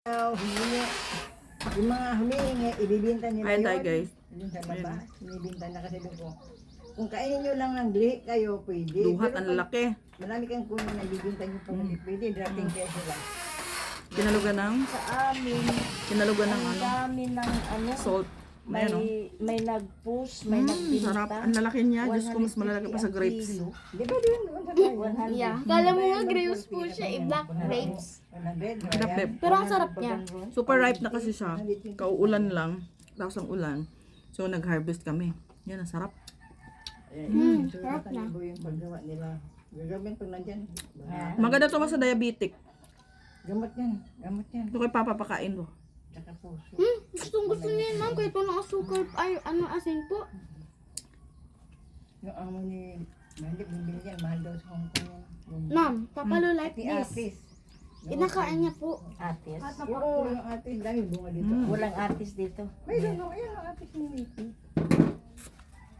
Humingi. Yung mga humingi, ibibinta nila Ayan yun. tayo, guys. Yun sa baba, binibinta na kasi doon ko. Kung kainin nyo lang ng lihi kayo, pwede. Duhat, Pero ang pag lalaki. marami kang kunin na ibibinta nyo po, pwede, dropping kaya sila. Kinalugan ng, Sa amin, kinalugan ng ang ano, dami ng ano, salt. may, Ayan, oh. may nag-push, may nagbinta. Sarap. Ang lalaki niya. Diyos ko, mas malalaki pa sa grapes. Di ba doon? Doon sa tayo? 100. Yeah. Kala mo nga grapes po siya, black grapes. 100. Dap-dap. Pero ang sarap niya. Super ripe na kasi siya. Kauulan lang. Tapos ang ulan. So, nag-harvest kami. Yan, ang sarap. Sarap na. Yung paggawa nila. Gagawin pag nandyan. Maganda to sa diabetic. Gamot yan. Gamot yan. Ito kay Papa pakain to. Tsaka puso. Gusto niya ma'am, kahit walang asukal, ay, ano, asin po. Yung amo ni Mandy, bibili yan. Mahal daw sa Hong Kong yan. Yung Ma'am, papalo like ati this. atis. Inakain niya po. Atis. Oo, yung atis. Dami bunga dito. Walang atis dito. May doon. Ayan ang atis ni Mickey.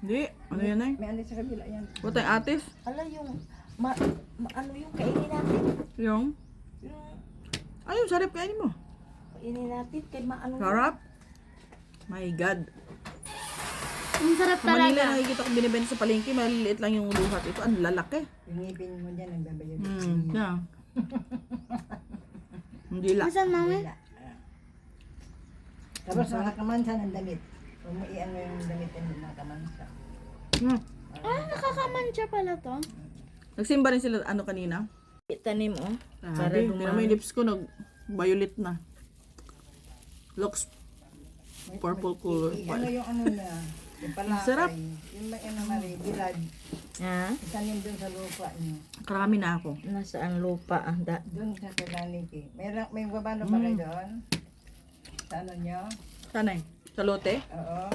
Hindi. Ano yan ay? May anis sa kabila yan. What ay atis? Ala yung, ano yung kainin natin? Yung? Yung Ayun, sarap kainin mo. kainin natin kay maano. Sarap. My God. Ang sarap Sa Manila, talaga. nakikita ko binibenta sa palengke, maliliit lang yung duhat. Ito, ang lalaki. Yung ngipin mo dyan, nagbabayad. Yeah. Hindi lang. Masan mami? Tapos nakakamansa ng damit. Umuian mo yung damit yung nakamansa. Ah, nakakamancha pala to. Nagsimba rin sila ano kanina. Tanim oh. Para dumami. May lips ko nag-violet na. Looks purple color. Ano yung ano na? Yung palakay. Sarap. Yung may ano na rin, bilad. Ha? Isanin dun sa lupa niyo. Karami na ako. Nasaan lupa ang da? Dun sa Kalaniki. May babano pa kayo doon? Sa ano niyo? Sana eh. Sa lote? Oo.